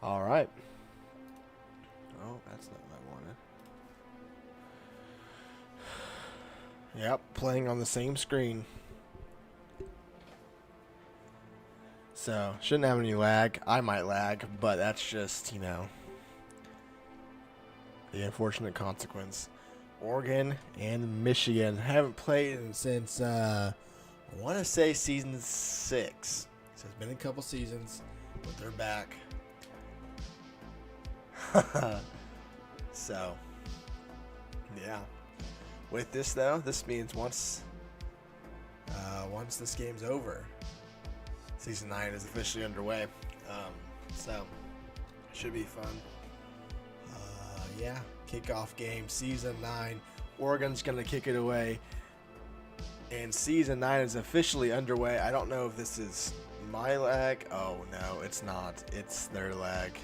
All right. Oh, that's not what I wanted. Yep, playing on the same screen. So, shouldn't have any lag. I might lag, but that's just, the unfortunate consequence. Oregon and Michigan haven't played since, I want to say season 6. So it's been a couple seasons, but they're back. So, yeah. With this, though, this means once this game's over, Season 9 is officially underway. So, should be fun. Yeah, kickoff game, Season 9. Oregon's going to kick it away. And Season 9 is officially underway. I don't know if this is my lag. Oh, no, it's not. It's their lag.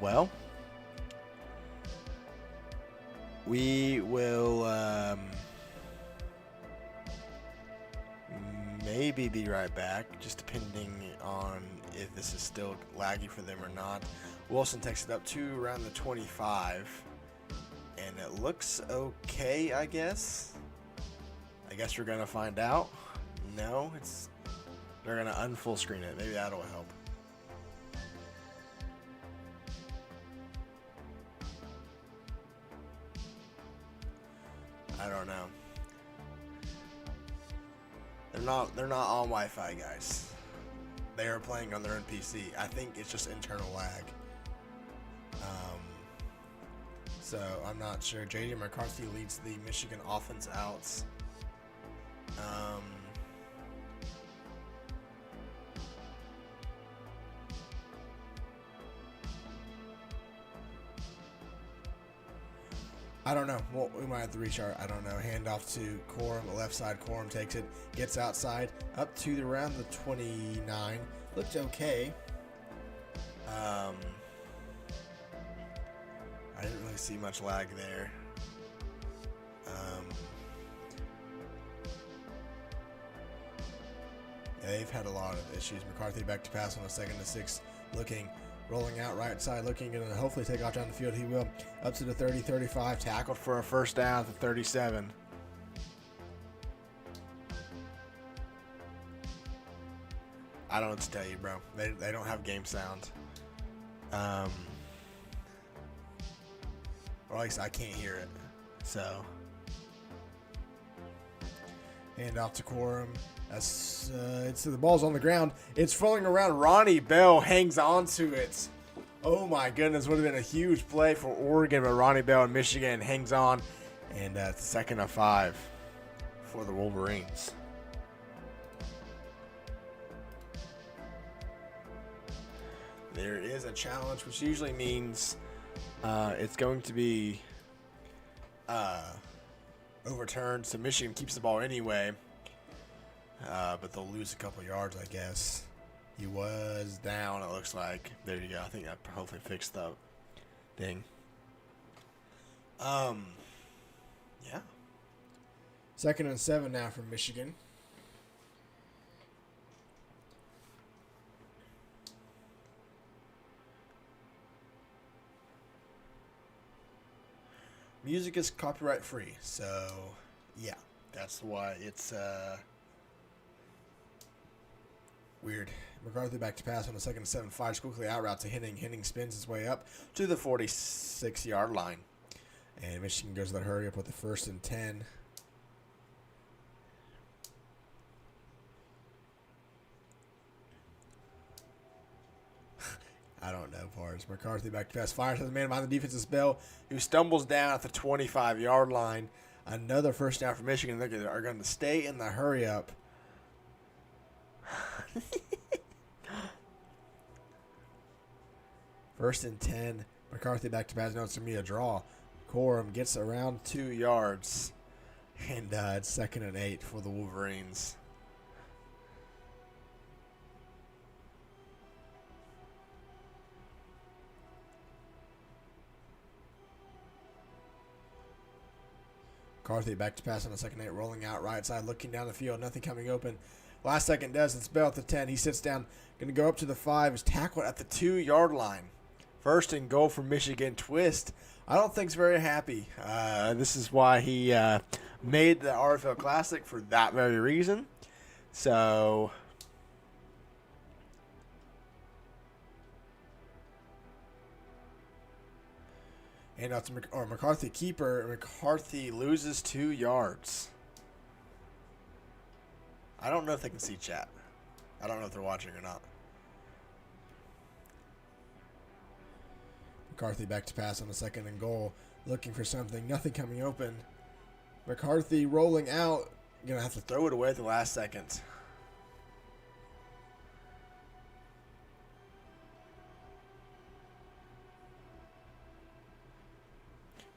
Well, we will maybe be right back, just depending on if this is still laggy for them or not. Wilson takes it up to around the 25, and it looks okay, I guess. I guess we're going to find out. No, they're going to unfull screen it. Maybe that'll help. I don't know. They're not on Wi-Fi, guys. They are playing on their own PC. I think it's just internal lag. So I'm not sure. J.D. McCarthy leads the Michigan offense out. I don't know. Well, we might have to restart. I don't know. Hand off to Corum. The left side. Corum takes it. Gets outside. Up to around the 29. Looked okay. I didn't really see much lag there. Yeah, they've had a lot of issues. McCarthy back to pass on a 2nd and 6. Rolling out right side, looking and hopefully take off down the field. He will. Up to the 30-35. Tackled for a first down at the 37. I don't know what to tell you, bro. They don't have game sound. Or at least I can't hear it. So. Hand off to Corum. The ball's on the ground. It's falling around. Ronnie Bell hangs on to it. Oh my goodness, would have been a huge play for Oregon, but Ronnie Bell in Michigan hangs on, and it's 2nd and 5 for the Wolverines. There is a challenge, which usually means it's going to be overturned, so Michigan keeps the ball anyway. But they'll lose a couple yards, I guess. He was down, it looks like. There you go. I think that hopefully fixed the thing. Yeah. 2nd and 7 now for Michigan. Music is copyright free, so yeah, that's why it's weird. McCarthy back to pass on a 2nd and 7. Fires quickly out route to Henning. Henning spins his way up to the 46-yard line. And Michigan goes to the hurry up with the 1st and 10. I don't know, parts. McCarthy back to pass. Fires to the man behind the defense's Bell, who stumbles down at the 25-yard line. Another first down for Michigan. They are going to stay in the hurry up. 1st and 10. McCarthy back to pass. No, it's going to be a draw. Corum gets around 2 yards. And it's 2nd and 8 for the Wolverines. McCarthy back to pass on the second 8, rolling out right side, looking down the field, nothing coming open. Last second does. It's Bell at the 10. He sits down, going to go up to the 5. Is tackled at the 2-yard line. First and goal for Michigan. Twist, I don't think, is very happy. This is why he made the RFL Classic, for that very reason. So, and out to McCarthy, keeper. McCarthy loses 2 yards. I don't know if they can see chat. I don't know if they're watching or not. McCarthy back to pass on the second and goal. Looking for something. Nothing coming open. McCarthy rolling out. Going to have to throw it away at the last second.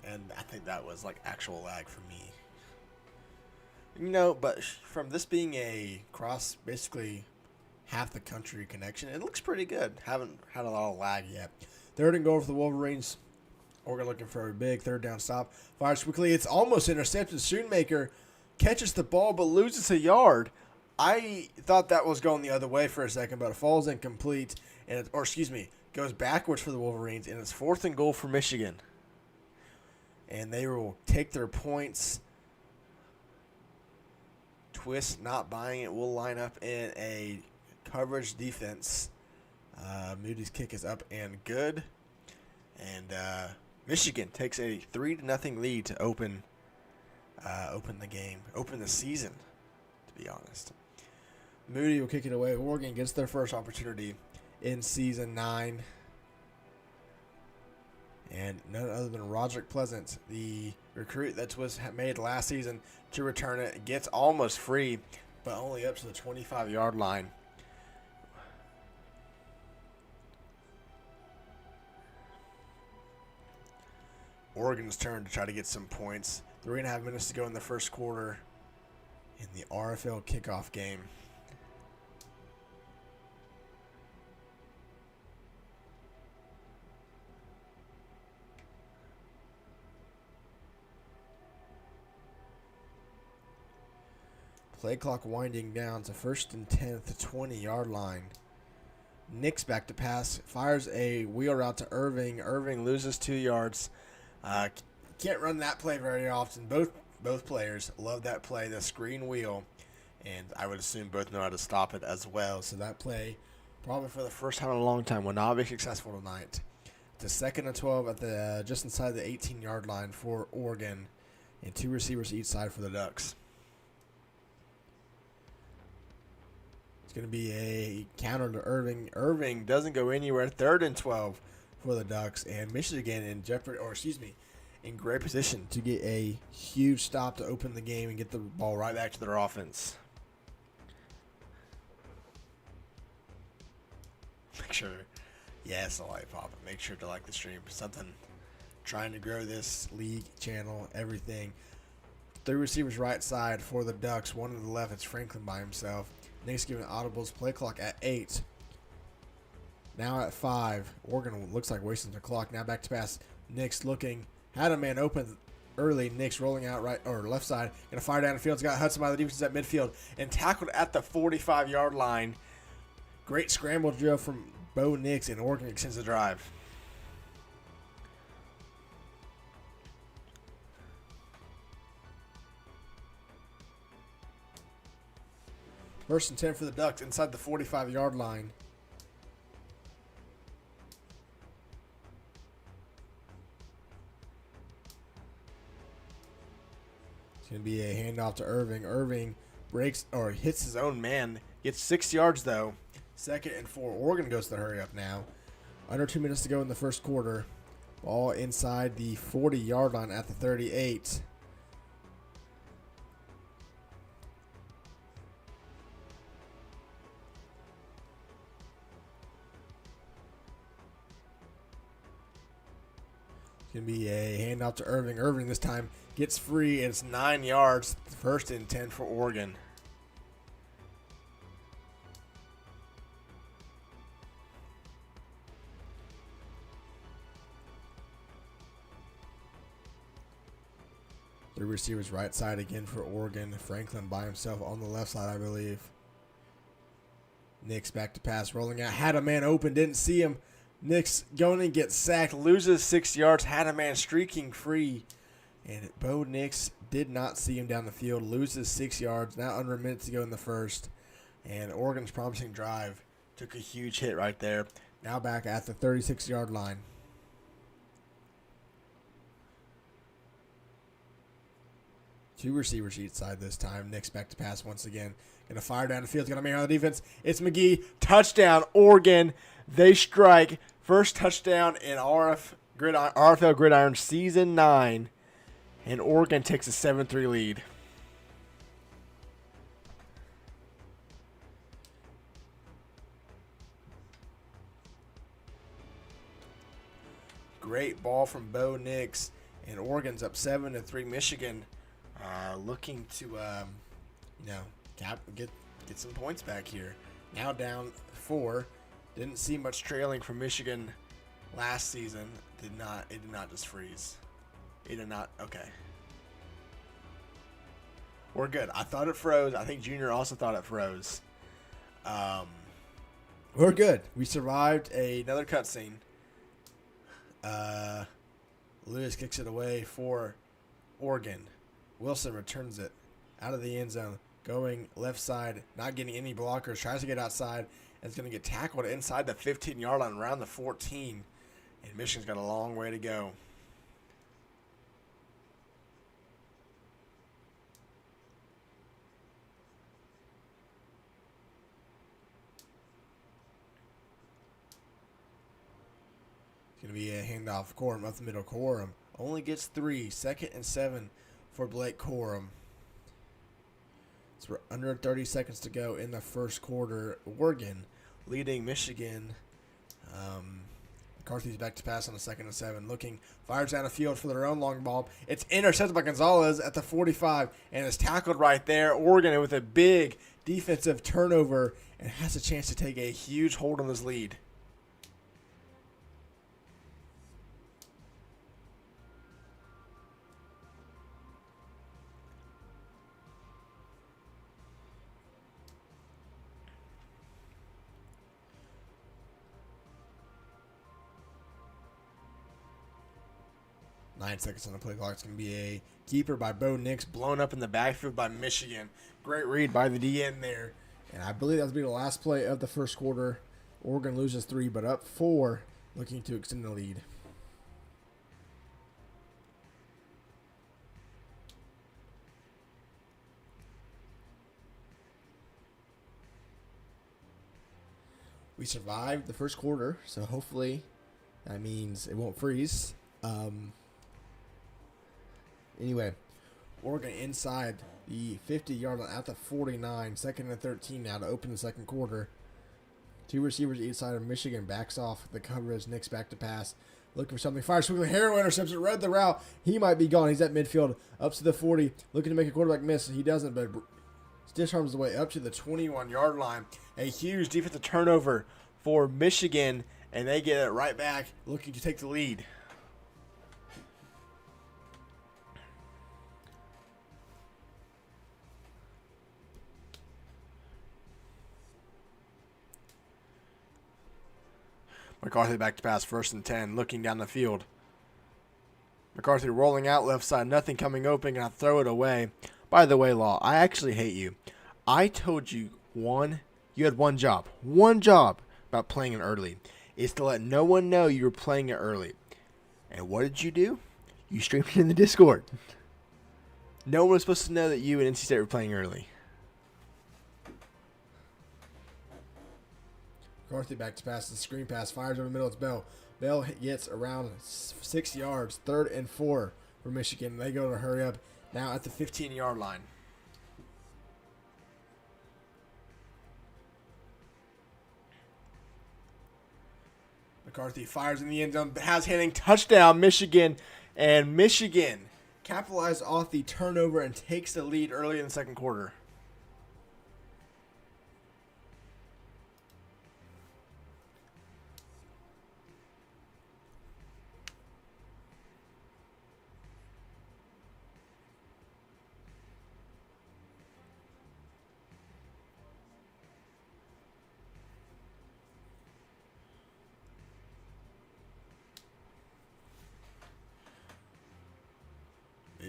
And I think that was like actual lag for me. But from this being a cross, basically half the country connection, it looks pretty good. Haven't had a lot of lag yet. Third and goal for the Wolverines. Oregon looking for a big third down stop. Fires quickly. It's almost intercepted. Schoonmaker catches the ball but loses a yard. I thought that was going the other way for a second, but it falls incomplete. Goes backwards for the Wolverines, and it's 4th and goal for Michigan. And they will take their points. Twist not buying it. Will line up in a coverage defense. Moody's kick is up and good. And Michigan takes a 3-0 lead to open the game, open the season, to be honest. Moody will kick it away. Oregon gets their first opportunity in season 9. And none other than Roderick Pleasant, the recruit that Twist made last season, to return it. Gets almost free, but only up to the 25-yard line. Oregon's turn to try to get some points. 3.5 minutes to go in the first quarter in the RFL kickoff game. Play clock winding down to 1st and 10 at the 20-yard line. Nick's back to pass. Fires a wheel route to Irving. Irving loses 2 yards. Can't run that play very often. Both players love that play, the screen wheel. And I would assume both know how to stop it as well. So that play, probably for the first time in a long time, will not be successful tonight. It's 2nd and 12 at the just inside the 18-yard line for Oregon. And 2 receivers each side for the Ducks. Going to be a counter to Irving. Irving doesn't go anywhere. 3rd and 12 for the Ducks, and Michigan in great position to get a huge stop to open the game and get the ball right back to their offense. Make sure, yes, a like pop. Make sure to like the stream. Something trying to grow this league channel, everything. 3 receivers right side for the Ducks. 1 to the left. It's Franklin by himself. Nick's giving audibles. Play clock at 8. Now at 5. Oregon looks like wasting the clock. Now back to pass. Nick's looking. Had a man open early. Nick's rolling out right or left side. Going to fire down the field. He's got Hudson by the defense at midfield. And tackled at the 45-yard line. Great scramble drill from Bo Nix. And Oregon extends the drive. First and 10 for the Ducks inside the 45-yard line. It's going to be a handoff to Irving. Irving breaks or hits his own man. Gets 6 yards, though. 2nd and 4. Oregon goes to the hurry up now. Under 2 minutes to go in the first quarter. Ball inside the 40-yard line at the 38. Going to be a handoff to Irving. Irving this time gets free, and it's 9 yards. 1st and 10 for Oregon. Three receivers right side again for Oregon. Franklin by himself on the left side, I believe. Nix back to pass, rolling out. Had a man open, didn't see him. Nix going and gets sacked, loses 6 yards. Had a man streaking free. And Bo Nix did not see him down the field. Loses 6 yards. Now under a minute to go in the first. And Oregon's promising drive took a huge hit right there. Now back at the 36-yard line. Two receivers each side this time. Nix back to pass once again. Going to fire down the field. Going to make on the defense. It's McGee. Touchdown, Oregon. They strike. First touchdown in RFL Gridiron Season 9. And Oregon takes a 7-3 lead. Great ball from Bo Nix. And Oregon's up 7-3. Michigan looking to, get some points back here. Now down 4. Didn't see much trailing from Michigan last season. It did not just freeze. It did not. Okay. We're good. I thought it froze. I think Junior also thought it froze. We're good. We survived another cutscene. Lewis kicks it away for Oregon. Wilson returns it out of the end zone, going left side, not getting any blockers, tries to get outside, and is going to get tackled inside the 15-yard line around the 14. And Michigan's got a long way to go. It's going to be a handoff. Corum up the middle. Corum only gets 3. 2nd and 7 for Blake Corum. So we're under 30 seconds to go in the first quarter. Oregon leading Michigan. McCarthy's back to pass on the 2nd and 7. Looking, fires down the field for their own long ball. It's intercepted by Gonzalez at the 45 and is tackled right there. Oregon with a big defensive turnover and has a chance to take a huge hold on this lead. Nine seconds on the play clock. It's going to be a keeper by Bo Nix, blown up in the backfield by Michigan. Great read by the DN there. And I believe that's going to be the last play of the first quarter. Oregon loses 3, but up 4, looking to extend the lead. We survived the first quarter, so hopefully that means it won't freeze. Anyway, Oregon inside the 50-yard line at the 49, 2nd and 13 now to open the second quarter. Two receivers each side of Michigan backs off the coverage. Nix back to pass. Looking for something. Fires quickly. Harrow intercepts it. Read the route. He might be gone. He's at midfield. Up to the 40. Looking to make a quarterback miss. He doesn't, but Stitch arms the way up to the 21-yard line. A huge defensive turnover for Michigan, and they get it right back, looking to take the lead. McCarthy back to pass, 1st and 10, looking down the field. McCarthy rolling out left side, nothing coming open, and I throw it away. By the way, Law, I actually hate you. I told you you had one job about playing it early, is to let no one know you were playing it early. And what did you do? You streamed it in the Discord. No one was supposed to know that you and NC State were playing early. McCarthy back to pass, the screen pass, fires over the middle, it's Bell. Bell gets around 6 yards, 3rd and 4 for Michigan. They go to hurry up now at the 15-yard line. McCarthy fires in the end zone, has hitting, touchdown Michigan, and Michigan capitalized off the turnover and takes the lead early in the second quarter.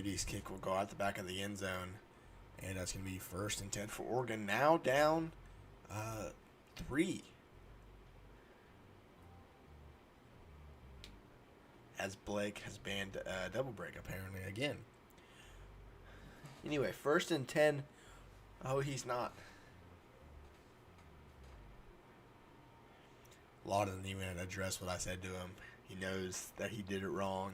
Moody's kick will go out the back of the end zone. And that's going to be 1st and 10 for Oregon. Now down 3. As Blake has banned double break apparently again. Anyway, 1st and 10. Oh, he's not. Law doesn't even address what I said to him. He knows that he did it wrong.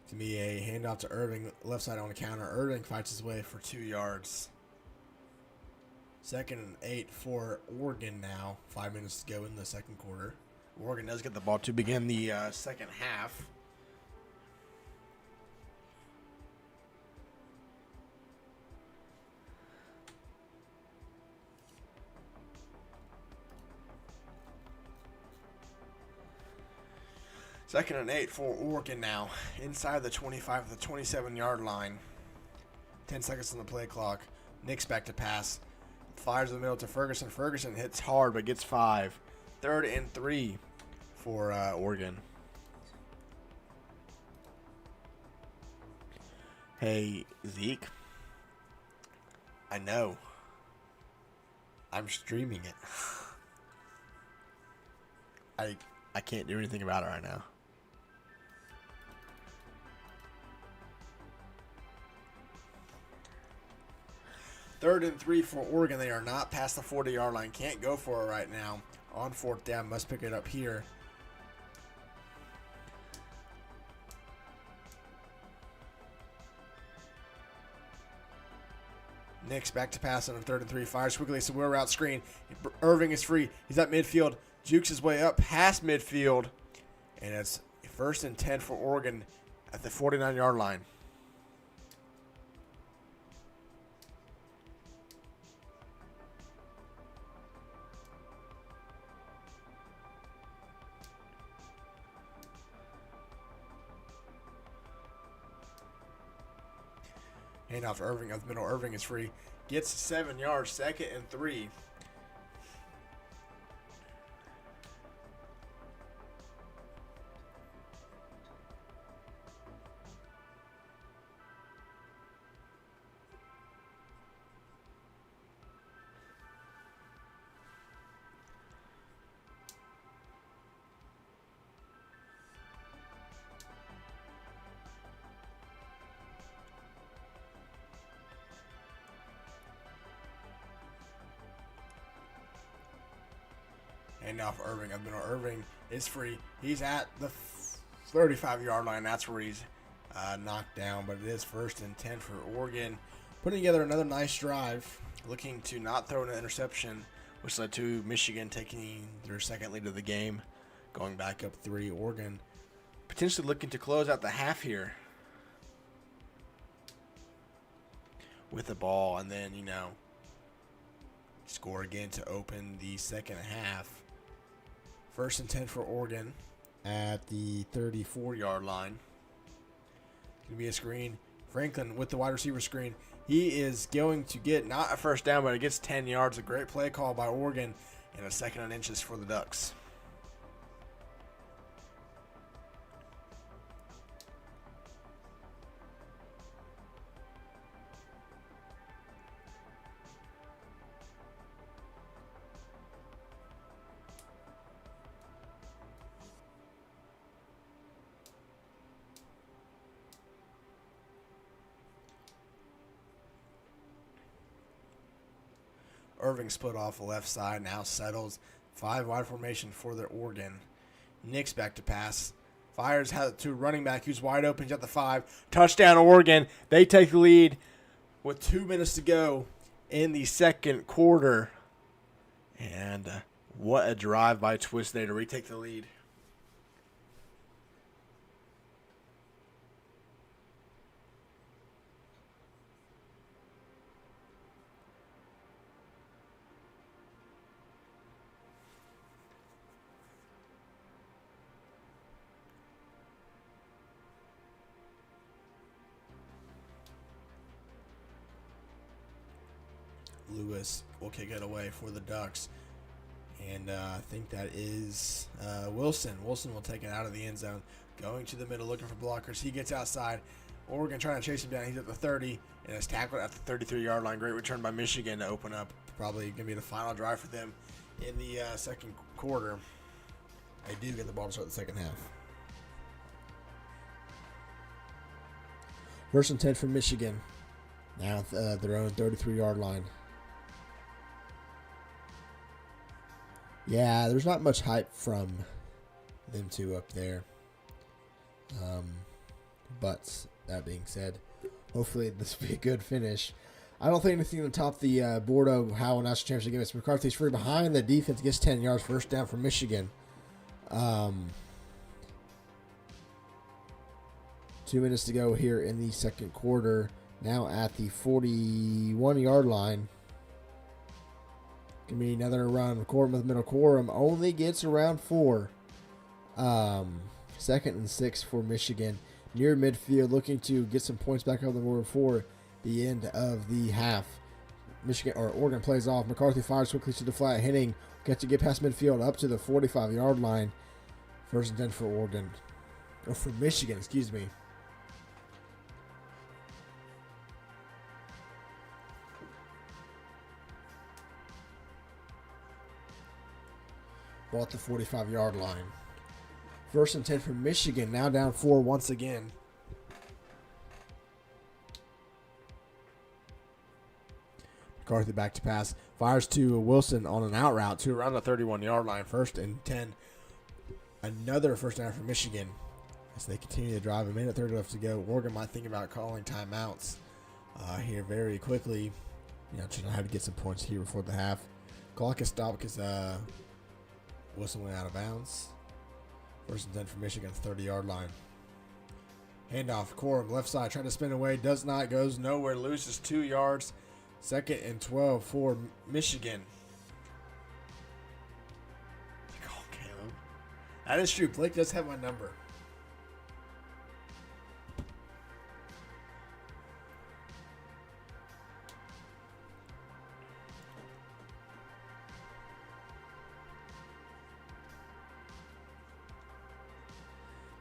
To me, a handoff to Irving, left side on the counter. Irving fights his way for 2 yards. 2nd and 8 for Oregon now. 5 minutes to go in the second quarter. Oregon does get the ball to begin the second half. Second and 8 for Oregon now. Inside the 25 to the 27-yard line. 10 seconds on the play clock. Nick's back to pass. Fires in the middle to Ferguson. Ferguson hits hard but gets 5. 3rd and 3 for Oregon. Hey, Zeke. I know. I'm streaming it. I can't do anything about it right now. 3rd and 3 for Oregon. They are not past the 40-yard line. Can't go for it right now. On 4th down. Must pick it up here. Nick's back to pass on a 3rd and 3. Fires quickly. It's a wheel route screen. Irving is free. He's at midfield. Jukes his way up past midfield. And it's 1st and 10 for Oregon at the 49-yard line. Handoff to Irving up the middle. Irving is free. Gets 7 yards. 2nd and 3. And now for Irving. Irving is free. He's at the 35-yard line. That's where he's knocked down. But it is 1st and 10 for Oregon. Putting together another nice drive. Looking to not throw an interception, which led to Michigan taking their second lead of the game. Going back up 3. Oregon potentially looking to close out the half here with the ball. And then, score again to open the second half. 1st and 10 for Oregon at the 34-yard line. Going to be a screen. Franklin with the wide receiver screen. He is going to get not a first down, but it gets 10 yards. A great play call by Oregon and a 2nd and inches for the Ducks. Irving split off the left side, now settles. 5 wide formation for the Oregon. Nick's back to pass. Fires to running back who's wide open. He's at the 5. Touchdown Oregon. They take the lead with 2 minutes to go in the second quarter. And what a drive by Twist there to retake the lead. Lewis will kick it away for the Ducks. And I think that is Wilson. Wilson will take it out of the end zone. Going to the middle, looking for blockers. He gets outside. Oregon trying to chase him down. He's at the 30, and is tackled at the 33-yard line. Great return by Michigan to open up. Probably going to be the final drive for them in the second quarter. They do get the ball to start the second half. First and 10 for Michigan. Now at their own 33-yard line. Yeah, there's not much hype from them two up there. But that being said, hopefully this will be a good finish. I don't think anything to top the Bordeaux Howell National Championship game. It's McCarthy's free behind the defense, gets 10 yards, first down for Michigan. 2 minutes to go here in the second quarter. Now at the 41-yard line. Gonna be another run. Corum with middle. Corum only gets around 4. Second and 6 for Michigan. Near midfield, looking to get some points back on the board before the end of the half. Oregon plays off. McCarthy fires quickly to the flat, hitting. Get to get past midfield up to the 45-yard line. First and 10 for Oregon. Or for Michigan, excuse me. Ball at the 45-yard line. First and 10 for Michigan. Now down 4 once again. McCarthy back to pass. Fires to Wilson on an out route to around the 31-yard line. First and 10. Another first down for Michigan. As they continue to drive. A minute 30 left to go. Oregon might think about calling timeouts here very quickly. Trying to get some points here before the half. Clock is stopped because Wilson went out of bounds. First and 10 for Michigan, 30-yard line. Handoff, Corum, left side, trying to spin away. Does not, goes nowhere, loses 2 yards. Second and 12 for Michigan. Oh, Caleb. That is true. Blake does have my number.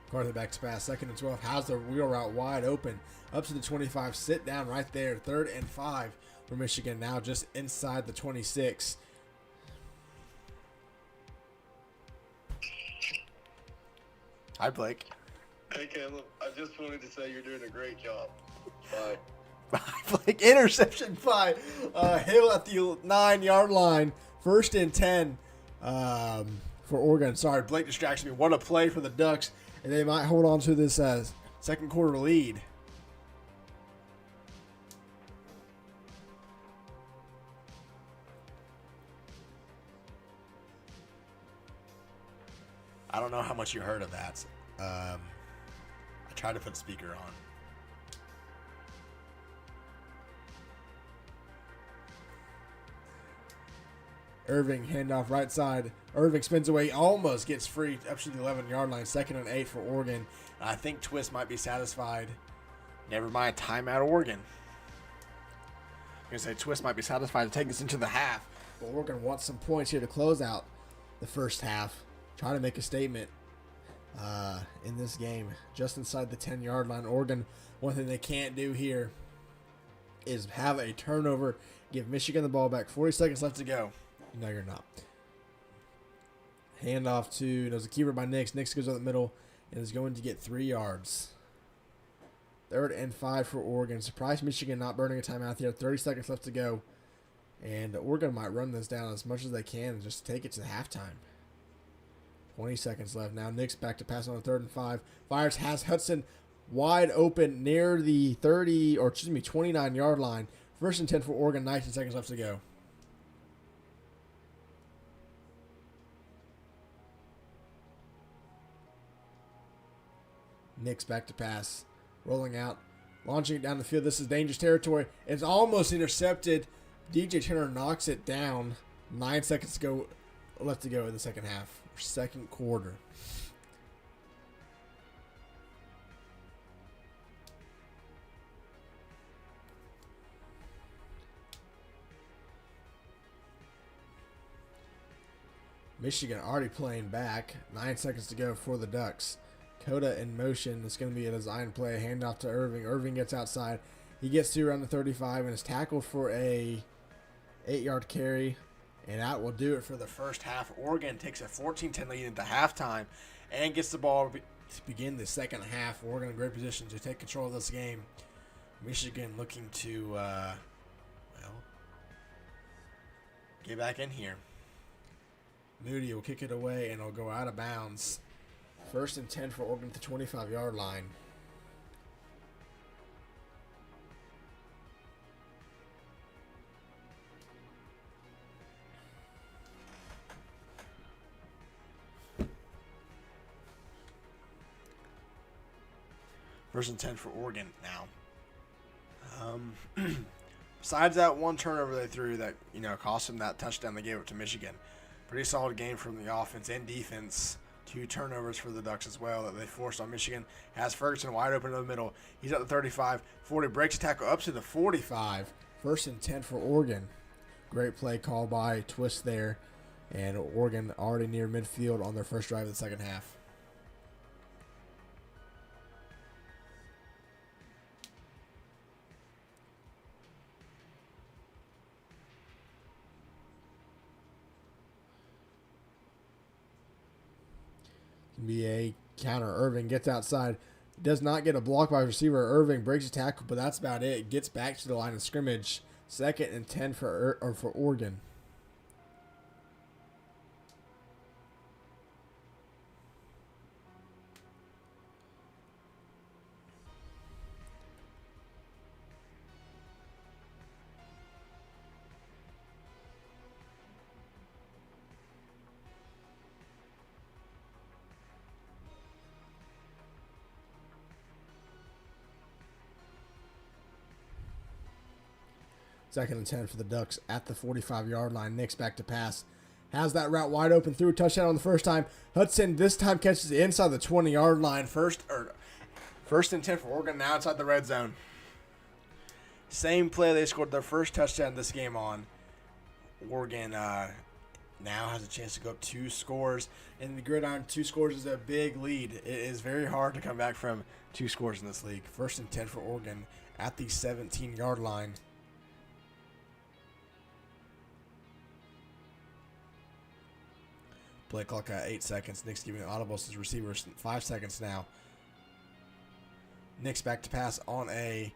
McCarthy back to pass. Second and 12. How's the wheel route wide open? Up to the 25. Sit down right there. 3rd and 5 for Michigan. Now just inside the 26. Hi, Blake. Hey, Caleb. I just wanted to say you're doing a great job. Bye. Bye, Blake. Interception by Hill at the 9-yard line. First and 10 for Oregon. Sorry, Blake distracts me. What a play for the Ducks. And they might hold on to this second quarter lead. I don't know how much you heard of that. I tried to put the speaker on. Irving, handoff right side. Irving spins away, almost gets free up to the 11-yard line. 2nd and 8 for Oregon. I think Twist might be satisfied. Never mind, timeout Oregon. I'm going to say Twist might be satisfied to take us into the half. But Oregon wants some points here to close out the first half. Try to make a statement in this game. Just inside the 10-yard line. Oregon, one thing they can't do here is have a turnover. Give Michigan the ball back. 40 seconds left to go. No, you're not. Handoff to, there's a keeper by Nix. Nix goes up the middle and is going to get 3 yards. 3rd and 5 for Oregon. Surprise Michigan not burning a timeout here. 30 seconds left to go. And Oregon might run this down as much as they can and just take it to the halftime. 20 seconds left. Now Nix back to pass on a 3rd and 5. Fires, has Hudson wide open near the 29-yard line. First and 10 for Oregon. 19 seconds left to go. Nix back to pass. Rolling out. Launching it down the field. This is dangerous territory. It's almost intercepted. DJ Turner knocks it down. 9 seconds left to go in the second half. Second quarter. Michigan already playing back. 9 seconds to go for the Ducks. Coda in motion. It's going to be a design play. Handoff to Irving. Irving gets outside. He gets to around the 35 and is tackled for a 8-yard carry. And that will do it for the first half. Oregon takes a 14-10 lead into halftime and gets the ball to begin the second half. Oregon in great position to take control of this game. Michigan looking to, get back in here. Moody will kick it away and it'll go out of bounds. 1st and 10 for Oregon at the 25-yard line. First and 10 for Oregon now. Besides that one turnover they threw that, cost them that touchdown they gave it to Michigan. Pretty solid game from the offense and defense. 2 turnovers for the Ducks as well that they forced on Michigan. Has Ferguson wide open in the middle. He's at the 35. 40 breaks a tackle up to the 45. 1st and 10 for Oregon. Great play call by Twist there. And Oregon already near midfield on their first drive of the second half. Be a counter. Irving gets outside. Does not get a block by receiver. Irving breaks a tackle, but that's about it. Gets back to the line of scrimmage. 2nd and 10 for Oregon. Second and 10 for the Ducks at the 45-yard line. Nick's back to pass. Has that route wide open. Threw a touchdown on the first time. Hudson this time catches it inside the 20-yard line. First and 10 for Oregon now inside the red zone. Same play they scored their first touchdown this game on. Oregon now has a chance to go up 2 scores. In the Gridiron, 2 scores is a big lead. It is very hard to come back from 2 scores in this league. 1st and 10 for Oregon at the 17-yard line. Play clock at 8 seconds. Nick's giving the audible to his receivers 5 seconds now. Nick's back to pass on a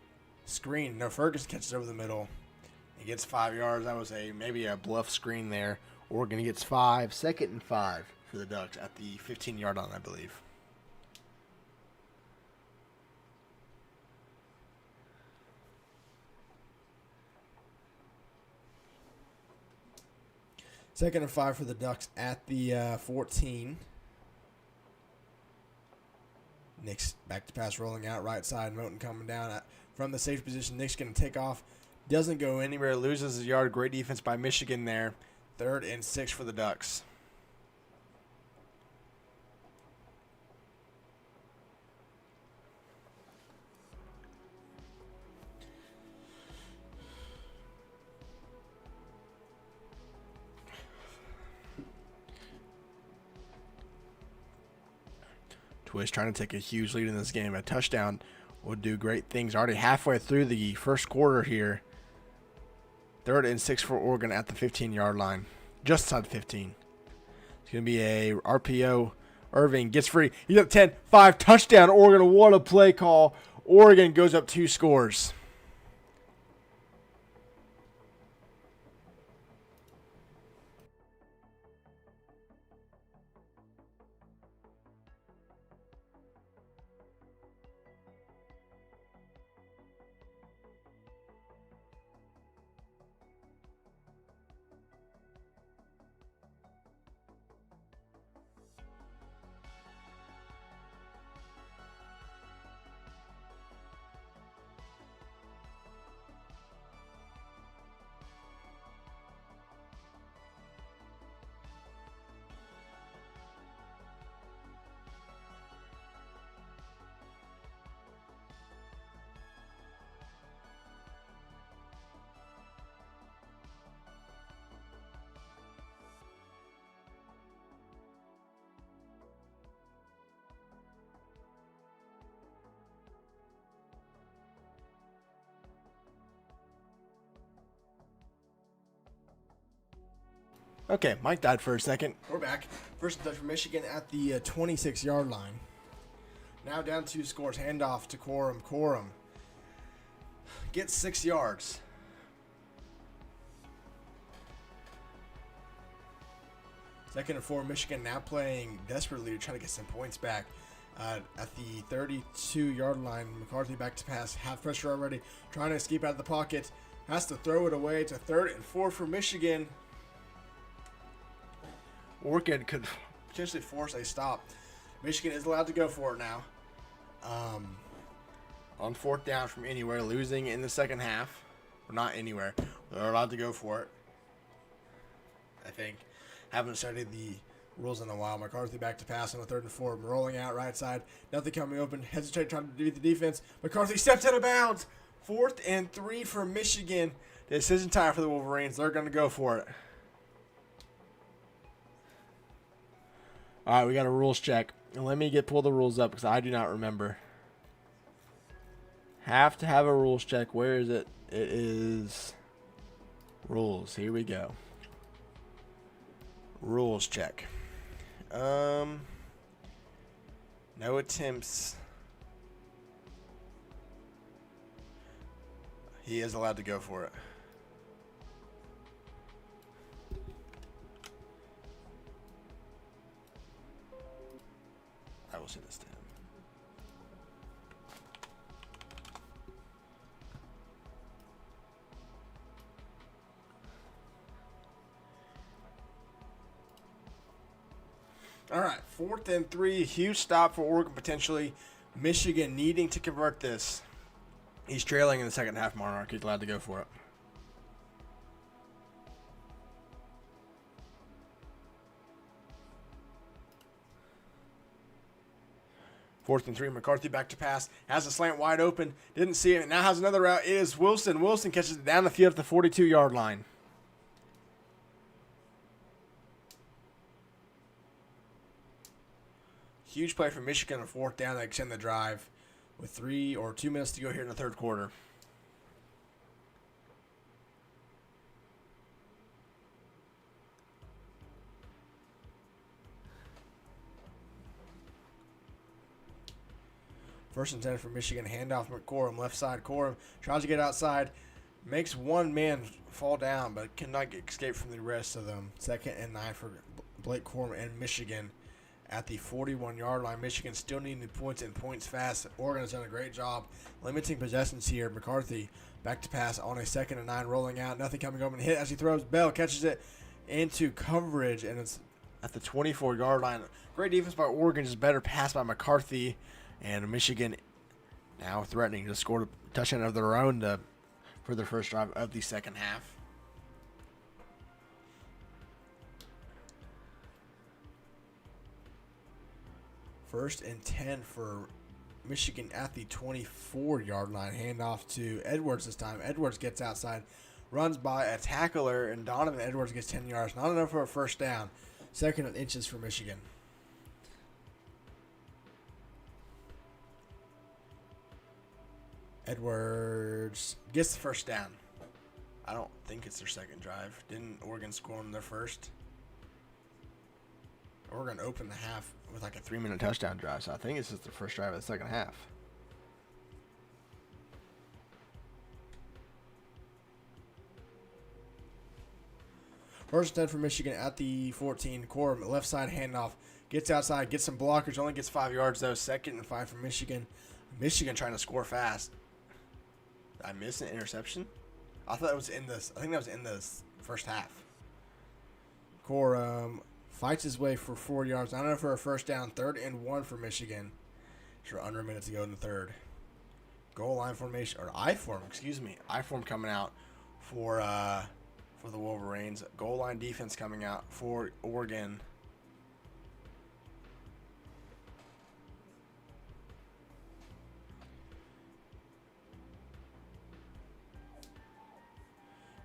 screen. No, Ferguson catches over the middle. He gets 5 yards. That was maybe a bluff screen there. Oregon gets 5. 2nd and 5 for the Ducks at the 15-yard line, I believe. Second and 5 for the Ducks at the 14. Nick's back to pass rolling out right side. Moten coming down from the safe position. Nick's going to take off. Doesn't go anywhere. Loses a yard. Great defense by Michigan there. 3rd and 6 for the Ducks. Twist trying to take a huge lead in this game. A touchdown would do great things. Already halfway through the first quarter here. 3rd and 6 for Oregon at the 15-yard line. Just inside the 15. It's going to be a RPO. Irving gets free. He's up 10, 5, touchdown. Oregon, what a play call. Oregon goes up 2 scores. Okay, Mike died for a second. We're back. First and 10 for Michigan at the 26-yard line. Now down 2 scores. Handoff to Corum. Corum gets 6 yards. Second and 4, Michigan now playing desperately to try to get some points back. At the 32-yard line, McCarthy back to pass. Half pressure already. Trying to escape out of the pocket. Has to throw it away to 3rd and 4 for Michigan. Oregon could potentially force a stop. Michigan is allowed to go for it now. On 4th down from anywhere, losing in the second half. Or not anywhere. They're allowed to go for it. I think. Haven't studied the rules in a while. McCarthy back to pass on a 3rd and 4. Rolling out right side. Nothing coming open. Hesitate trying to beat the defense. McCarthy steps out of bounds. 4th and 3 for Michigan. Decision time for the Wolverines. They're going to go for it. All right, we got a rules check. Let me pull the rules up because I do not remember. Have to have a rules check. Where is it? It is rules. Here we go. Rules check. No attempts. He is allowed to go for it. I will send this to him. All right, 4th and 3, huge stop for Oregon potentially. Michigan needing to convert this. He's trailing in the second half, Monarch. He's allowed to go for it. Fourth and 3, McCarthy back to pass. Has a slant wide open. Didn't see it. Now has another route. It is Wilson. Wilson catches it down the field at the 42-yard line. Huge play for Michigan on 4th down to extend the drive with 3 or 2 minutes to go here in the 3rd quarter. First and 10 for Michigan. Handoff from Corum. Left side. Corum tries to get outside. Makes one man fall down, but cannot escape from the rest of them. 2nd and 9 for Blake Corum and Michigan. At the 41-yard line, Michigan still needing the points and points fast. Oregon has done a great job limiting possessions here. McCarthy back to pass on a 2nd and 9, rolling out. Nothing coming open. Hit as he throws. Bell catches it into coverage, and it's at the 24-yard line. Great defense by Oregon, just better pass by McCarthy. And Michigan now threatening to score a touchdown of their own for their first drive of the second half. First and 10 for Michigan at the 24-yard line. Handoff to Edwards this time. Edwards gets outside, runs by a tackler, and Donovan Edwards gets 10 yards. Not enough for a first down. 2nd and inches for Michigan. Edwards gets the first down. I don't think it's their second drive. Didn't Oregon score on their first? Oregon opened the half with like a 3-minute touchdown drive, so I think this is the first drive of the second half. First and 10 for Michigan at the 14. Corum, left side handoff. Gets outside, gets some blockers, only gets 5 yards though. 2nd and 5 for Michigan. Michigan trying to score fast. Did I miss an interception? I thought it was in this. I think that was in the first half. Corum fights his way for 4 yards. Not enough for a first down. 3rd and 1 for Michigan. Sure, under a minute to go in the 3rd. Goal line formation, or I-form, excuse me. I-form coming out for the Wolverines. Goal line defense coming out for Oregon.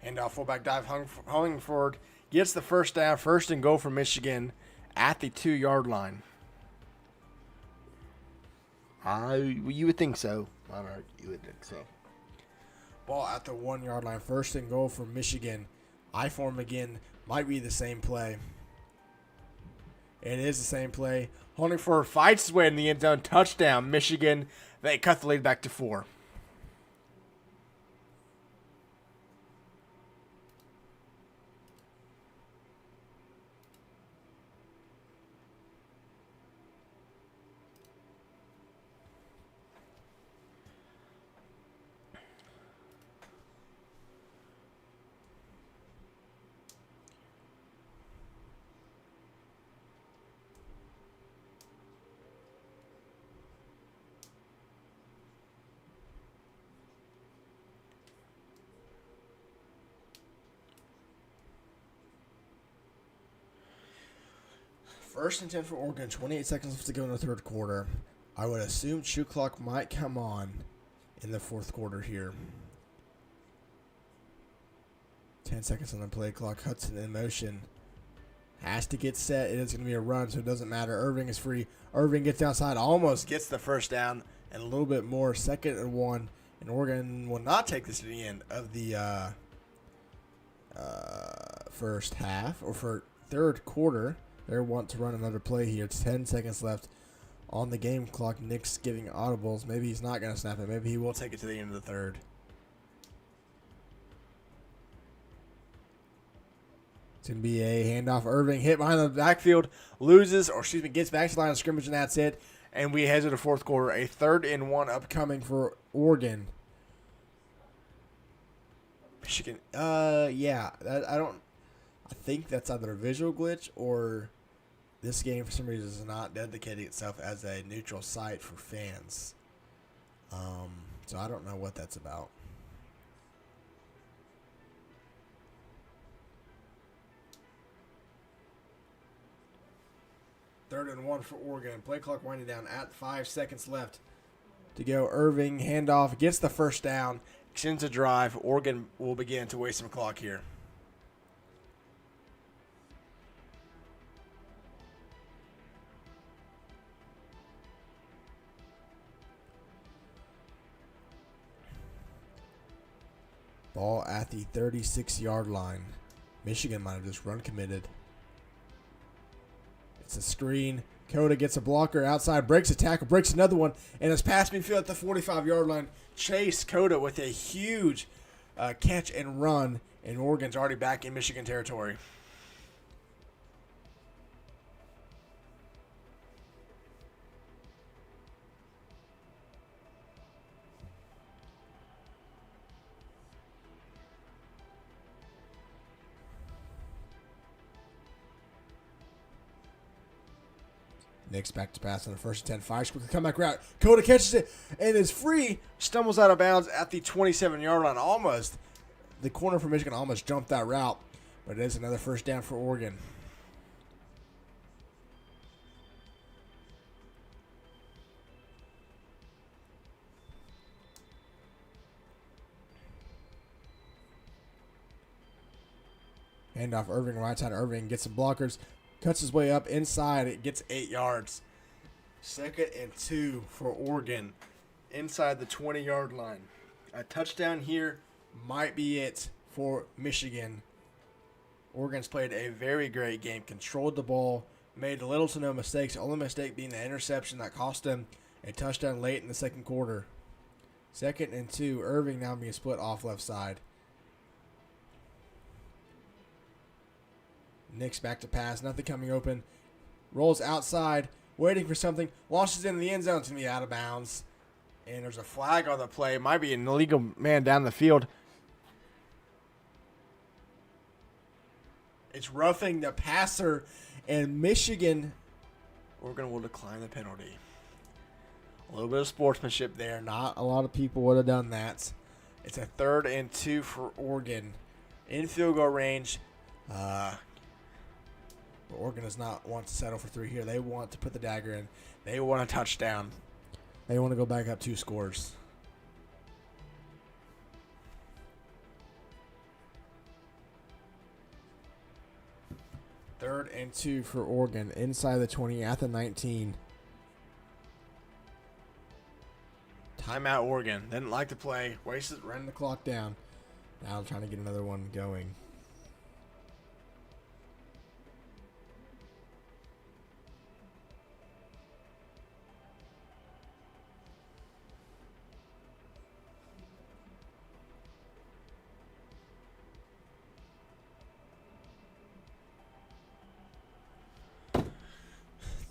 Handoff, fullback dive, Hungerford gets the first down, 1st and goal for Michigan at the 2-yard line. You would think so. You would think so. Ball at the 1-yard line, 1st and goal for Michigan. I form again. Might be the same play. It is the same play. Holding for fights his way in the end zone. Touchdown, Michigan. They cut the lead back to 4. First and 10 for Oregon. 28 seconds left to go in the third quarter. I would assume shoot clock might come on in the fourth quarter here. 10 seconds on the play clock. Hudson in motion. Has to get set. It is going to be a run, so it doesn't matter. Irving is free. Irving gets outside. Almost gets the first down and a little bit more. 2nd and 1. And Oregon will not take this to the end of the first half. Or for third quarter. They want to run another play here. 10 seconds left on the game clock. Nick's giving audibles. Maybe he's not going to snap it. Maybe he will take it to the end of the third. It's going to be a handoff. Irving hit behind the backfield. Loses, or excuse me, gets back to the line of scrimmage, and that's it. And we head to the fourth quarter. A 3rd and 1 upcoming for Oregon. Michigan. Yeah. I think that's either a visual glitch or this game, for some reason, is not dedicating itself as a neutral site for fans. So I don't know what that's about. Third and 1 for Oregon. Play clock winding down at 5 seconds left to go. Irving, handoff, gets the first down, extends a drive. Oregon will begin to waste some clock here. Ball at the 36-yard line. Michigan might have just run committed. It's a screen. Coda gets a blocker outside, breaks a tackle, breaks another one, and it's past midfield at the 45-yard line. Chase Coda with a huge catch and run, and Oregon's already back in Michigan territory. Nick's back to pass on the 1st and 10. Fires with the comeback route. Coda catches it and is free. Stumbles out of bounds at the 27-yard line. Almost. The corner for Michigan almost jumped that route. But it is another first down for Oregon. Handoff Irving, right side. Irving gets some blockers. Cuts his way up inside. It gets 8 yards. 2nd and 2 for Oregon inside the 20-yard line. A touchdown here might be it for Michigan. Oregon's played a very great game. Controlled the ball. Made little to no mistakes. The only mistake being the interception that cost them a touchdown late in the second quarter. 2nd and 2. Irving now being split off left side. Nick's back to pass. Nothing coming open. Rolls outside. Waiting for something. Launches in the end zone. It's going to be out of bounds. And there's a flag on the play. Might be an illegal man down the field. It's roughing the passer. And Michigan, Oregon will decline the penalty. A little bit of sportsmanship there. Not a lot of people would have done that. It's a 3rd and 2 for Oregon. In field goal range. But Oregon does not want to settle for 3 here. They want to put the dagger in. They want a touchdown. They want to go back up 2 scores. Third and 2 for Oregon. Inside the 20 at the 19. Timeout Oregon. Didn't like to play. Wasted, running the clock down. Now trying to get another one going.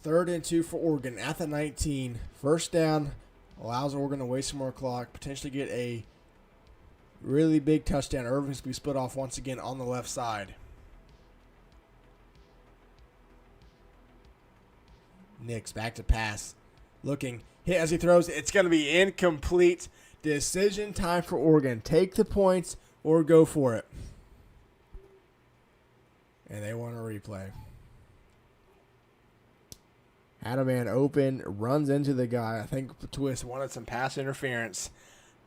3rd and 2 for Oregon at the 19. First down allows Oregon to waste some more clock, potentially get a really big touchdown. Irving's going to be split off once again on the left side. Nix back to pass. Looking, hit as he throws. It's going to be incomplete. Decision time for Oregon. Take the points or go for it. And they want a replay. Had a man open, runs into the guy. I think Twist wanted some pass interference.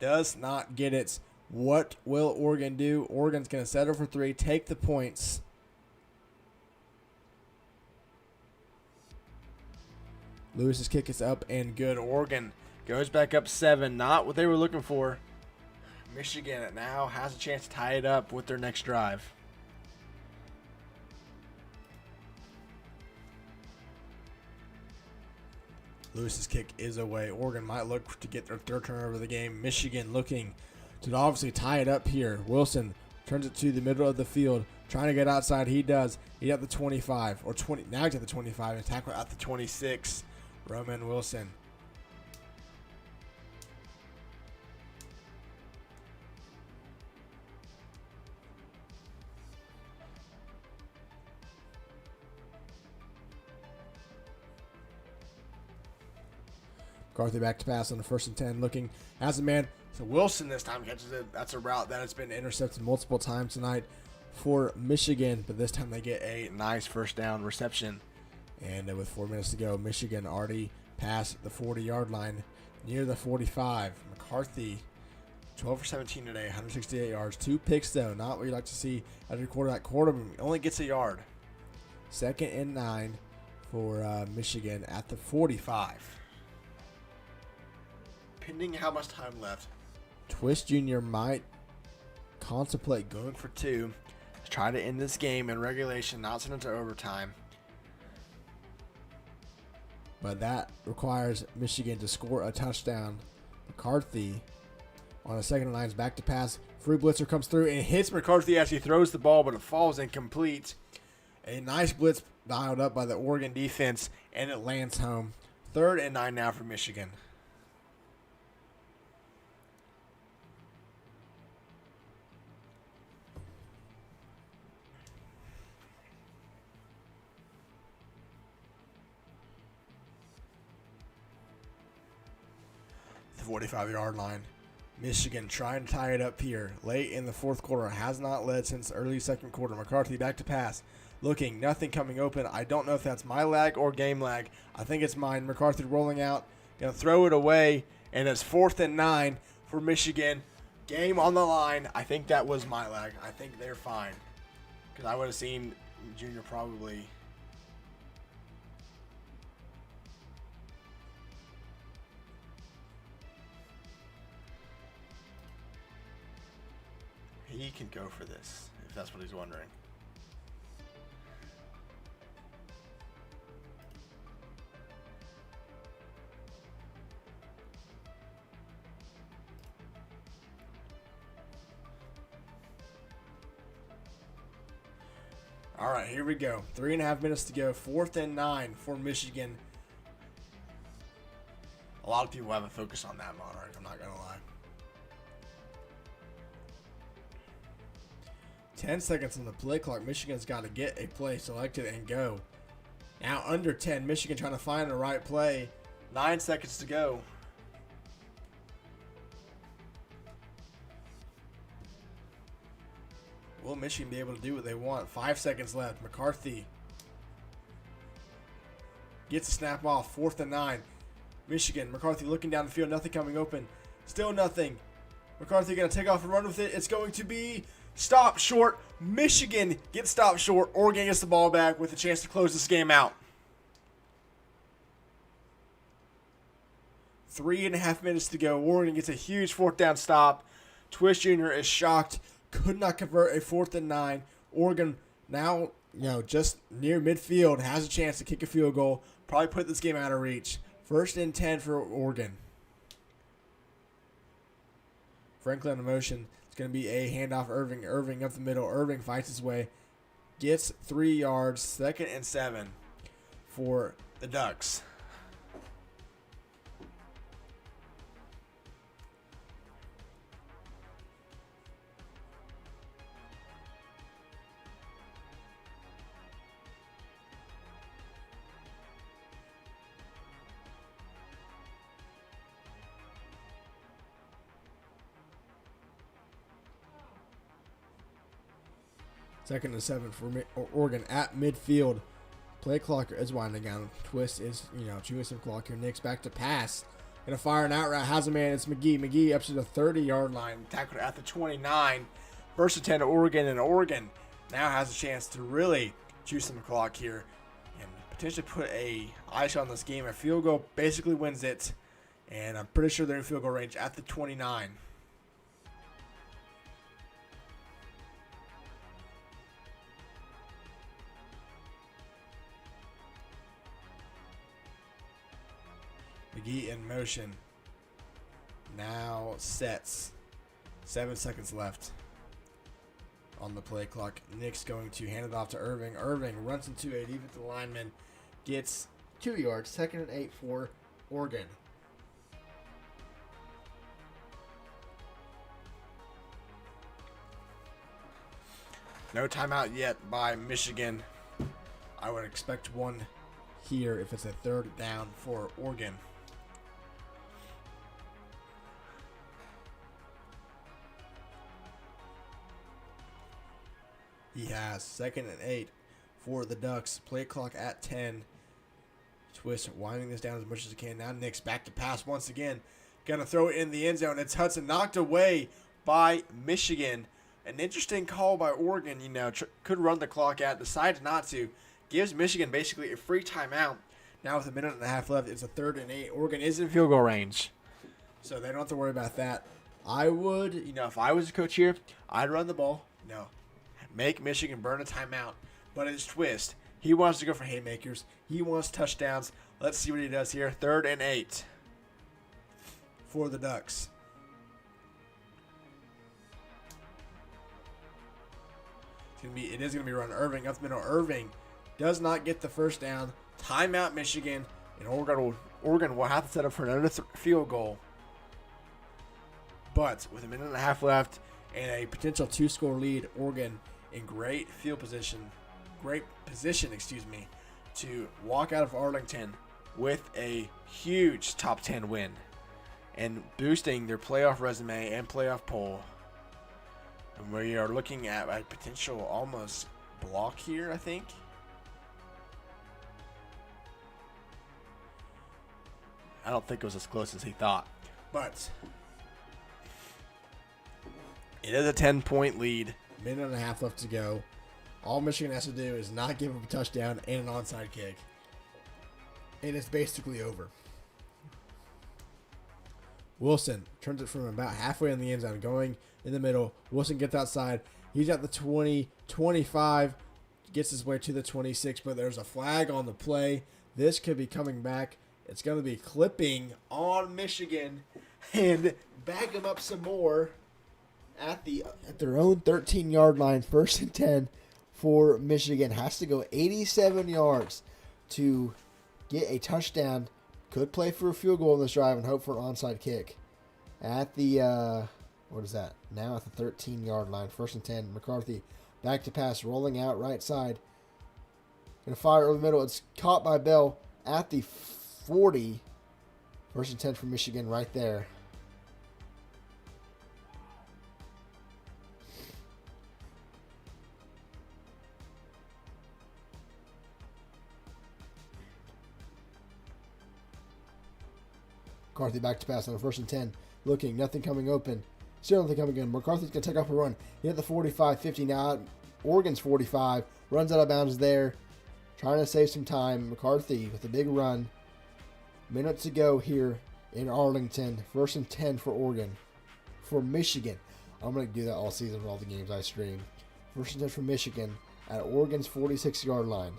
Does not get it. What will Oregon do? Oregon's going to settle for 3, take the points. Lewis's kick is up and good. Oregon goes back up 7. Not what they were looking for. Michigan now has a chance to tie it up with their next drive. Lewis's kick is away. Oregon might look to get their 3rd turnover of the game. Michigan looking to obviously tie it up here. Wilson turns it to the middle of the field, trying to get outside. He does. He's at the 25 or 20. Now he's at the 25. And tackle at the 26. Roman Wilson. McCarthy back to pass on the 1st and 10, looking as a man. So Wilson this time catches it. That's a route that has been intercepted multiple times tonight for Michigan, but this time they get a nice first down reception. And with 4 minutes to go, Michigan already past the 40-yard line, near the 45. McCarthy, 12 for 17 today, 168 yards, 2 picks though. Not what you like to see as a quarterback. Quarterback only gets a yard. 2nd and 9 for Michigan at the 45. Pending how much time left, Twist Jr. might contemplate going for 2 to try to end this game in regulation, not send it to overtime. But that requires Michigan to score a touchdown. McCarthy on a 2nd and 9 back to pass. Free blitzer comes through and hits McCarthy as he throws the ball, but it falls incomplete. A nice blitz dialed up by the Oregon defense, and it lands home. 3rd and 9 now for Michigan. The 45-yard line. Michigan trying to tie it up here late in the 4th quarter. Has not led since early 2nd quarter. McCarthy back to pass. Looking, nothing coming open. I don't know if that's my lag or game lag. I think it's mine. McCarthy rolling out. Going to throw it away. And it's 4th and 9 for Michigan. Game on the line. I think that was my lag. I think they're fine. Because I would have seen Junior probably... He can go for this, if that's what he's wondering. All right, here we go. 3.5 minutes to go. 4th and 9 for Michigan. A lot of people have a focus on that, Monarch. I'm not going to lie. 10 seconds on the play clock. Michigan's got to get a play selected and go. Now under 10. Michigan trying to find the right play. 9 seconds to go. Will Michigan be able to do what they want? 5 seconds left. McCarthy gets a snap off. 4th and 9. Michigan. McCarthy looking down the field. Nothing coming open. Still nothing. McCarthy going to take off and run with it. It's going to be stopped short. Michigan gets stopped short. Oregon gets the ball back with a chance to close this game out. 3.5 minutes to go. Oregon gets a huge 4th down stop. Twist Jr. is shocked. Could not convert a 4th and 9. Oregon now, just near midfield, has a chance to kick a field goal. Probably put this game out of reach. 1st and 10 for Oregon. Franklin in motion. It's going to be a handoff. Irving up the middle. Irving fights his way. Gets 3 yards. 2nd and 7 for the Ducks. Second and 7 for Oregon at midfield. Play clock is winding down. Twist is, chewing some clock here. Nick's back to pass. Gonna fire an out route. Has a man. It's McGee. McGee up to the 30-yard line. Tackled at the 29. First and 10 to Oregon, and Oregon now has a chance to really chew some clock here and potentially put a ice on this game. A field goal basically wins it, and I'm pretty sure they're in field goal range at the 29. McGee in motion. Now sets. 7 seconds left on the play clock. Nick's going to hand it off to Irving. Irving runs into a defensive lineman. Gets 2 yards. 2nd and 8 for Oregon. No timeout yet by Michigan. I would expect one here if it's a 3rd down for Oregon. He has 2nd and 8 for the Ducks. Play clock at 10. Twist winding this down as much as he can. Now Nick's back to pass once again. Going to throw it in the end zone. It's Hudson knocked away by Michigan. An interesting call by Oregon. Could run the clock out. Decided not to. Gives Michigan basically a free timeout. Now with a minute and a half left, it's a 3rd and 8. Oregon is in field goal range, so they don't have to worry about that. I would, if I was a coach here, I'd run the ball. Make Michigan burn a timeout. But it's Twist. He wants to go for haymakers. He wants touchdowns. Let's see what he does here. 3rd and 8 for the Ducks. It is going to be run Irving up the middle. Irving does not get the first down. Timeout Michigan. And Oregon will have to set up for another field goal. But with a minute and a half left and a potential 2-score lead, Oregon in great position, to walk out of Arlington with a huge top 10 win and boosting their playoff resume and playoff poll. And we are looking at a potential almost block here, I think. I don't think it was as close as he thought, but it is a 10-point lead. Minute and a half left to go. All Michigan has to do is not give up a touchdown and an onside kick. And it's basically over. Wilson turns it from about halfway in the end zone, going in the middle. Wilson gets outside. He's at the 20, 25, gets his way to the 26, but there's a flag on the play. This could be coming back. It's going to be clipping on Michigan and back them up some more at their own 13-yard line. 1st and 10 for Michigan. Has to go 87 yards to get a touchdown. Could play for a field goal in this drive and hope for an onside kick. At the, what is that? Now at the 13-yard line. 1st and 10. McCarthy back to pass, rolling out right side. Going to fire over the middle. It's caught by Bell at the 40. 1st and 10 for Michigan right there. McCarthy back to pass on a 1st and 10. Looking, nothing coming open. Still nothing coming in. McCarthy's going to take off a run. He hit the 45, 50 now. Oregon's 45. Runs out of bounds there. Trying to save some time. McCarthy with a big run. Minutes to go here in Arlington. 1st and 10 for Oregon. For Michigan. I'm going to do that all season with all the games I stream. 1st and 10 for Michigan at Oregon's 46-yard line.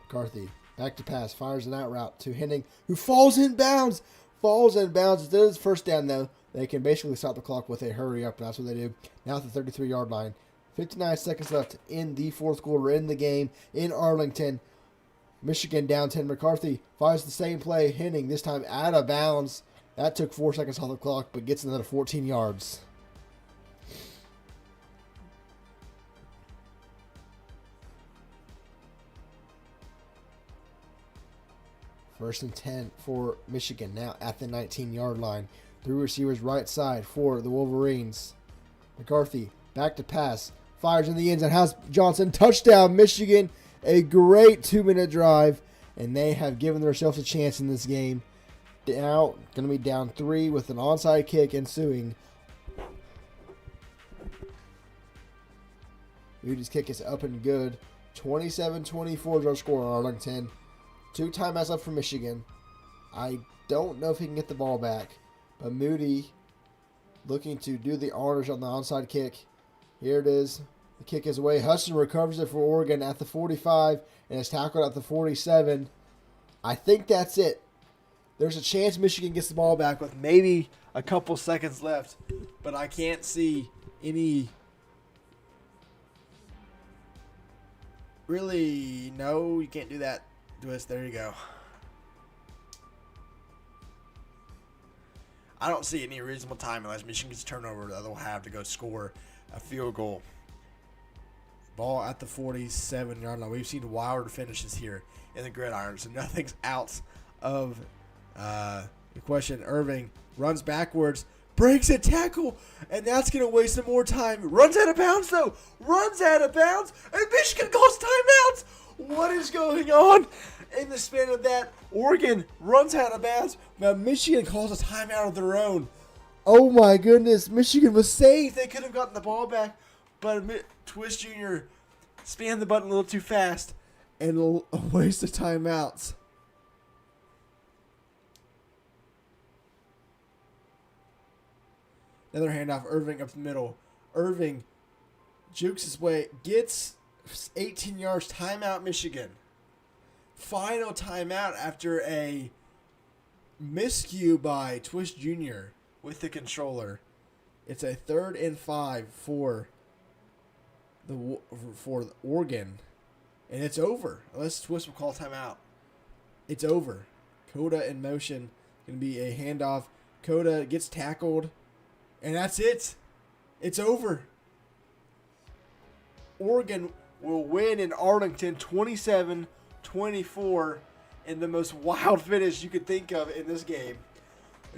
McCarthy back to pass. Fires an out route to Henning, who falls in bounds. Instead of his 1st down, though, they can basically stop the clock with a hurry up. And that's what they do. Now at the 33-yard line. 59 seconds left in the 4th quarter in the game in Arlington. Michigan down 10. McCarthy finds the same play. Henning, this time out of bounds. That took 4 seconds on the clock, but gets another 14 yards. First and 10 for Michigan, now at the 19-yard line. 3 receivers right side for the Wolverines. McCarthy back to pass. Fires in the end zone. Has Johnson. Touchdown, Michigan. A great 2-minute drive. And they have given themselves a chance in this game. Now, going to be down 3 with an onside kick ensuing. Moody's kick is up and good. 27-24 is our score on Arlington. 2 timeouts left for Michigan. I don't know if he can get the ball back. But Moody looking to do the honors on the onside kick. Here it is. The kick is away. Hudson recovers it for Oregon at the 45 and is tackled at the 47. I think that's it. There's a chance Michigan gets the ball back with maybe a couple seconds left. But I can't see any... Really, no, you can't do that. Twist, there you go. I don't see any reasonable time unless Michigan gets a turnover that they'll have to go score a field goal. Ball at the 47-yard line. We've seen wilder finishes here in the Gridiron, so nothing's out of the question. Irving runs backwards, breaks a tackle, and that's going to waste some more time. Runs out of bounds, though. Runs out of bounds, and Michigan calls timeouts. What is going on? In the span of that, Oregon runs out of bounds. Now Michigan calls a timeout of their own. Oh my goodness, Michigan was safe. They could have gotten the ball back, but Twist Jr. spanned the button a little too fast and a waste of timeouts. Another handoff, Irving up the middle. Irving jukes his way, gets 18 yards, timeout Michigan. Final timeout after a miscue by Twist Jr. with the controller. It's a 3rd and 5 for Oregon, and it's over. Unless Twist will call timeout, it's over. Coda in motion, gonna be a handoff. Coda gets tackled, and that's it. It's over. Oregon will win in Arlington 27-24 in the most wild finish you could think of in this game.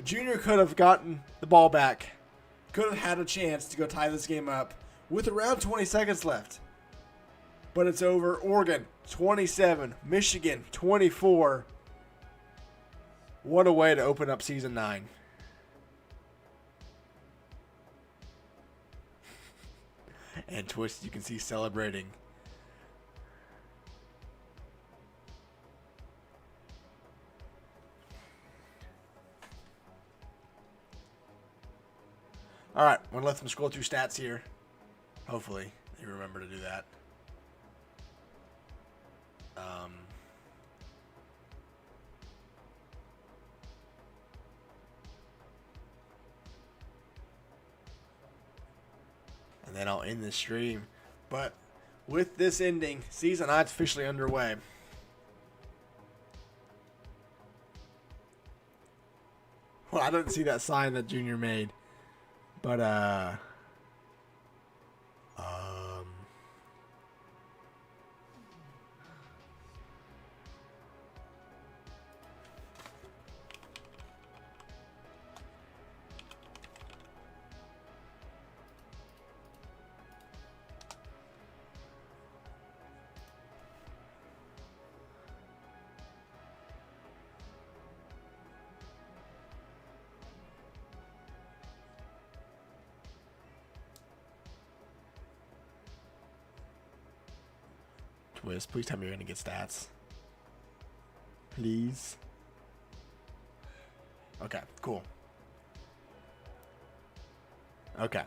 Junior could have gotten the ball back. Could have had a chance to go tie this game up with around 20 seconds left. But it's over. Oregon 27, Michigan 24. What a way to open up season 9. And Twist, you can see celebrating. All right, I'm going to let them scroll through stats here. Hopefully, you remember to do that. And then I'll end the stream. But with this ending, season 9 is officially underway. Well, I didn't see that sign that Junior made. But, Twist, please tell me you're going to get stats. Please. Okay, cool. Okay.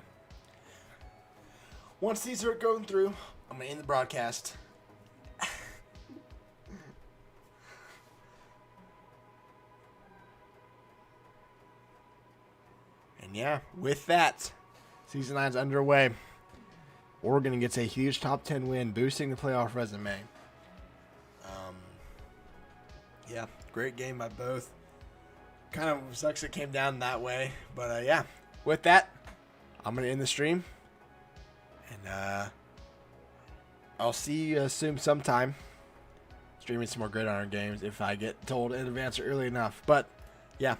Once these are going through, I'm going to end the broadcast. And yeah, with that, season 9's underway. Oregon gets a huge top 10 win, boosting the playoff resume. Yeah, great game by both. Kind of sucks it came down that way. But, yeah, with that, I'm going to end the stream. And I'll see you soon sometime. Streaming some more Gridiron games if I get told in advance or early enough. But, yeah.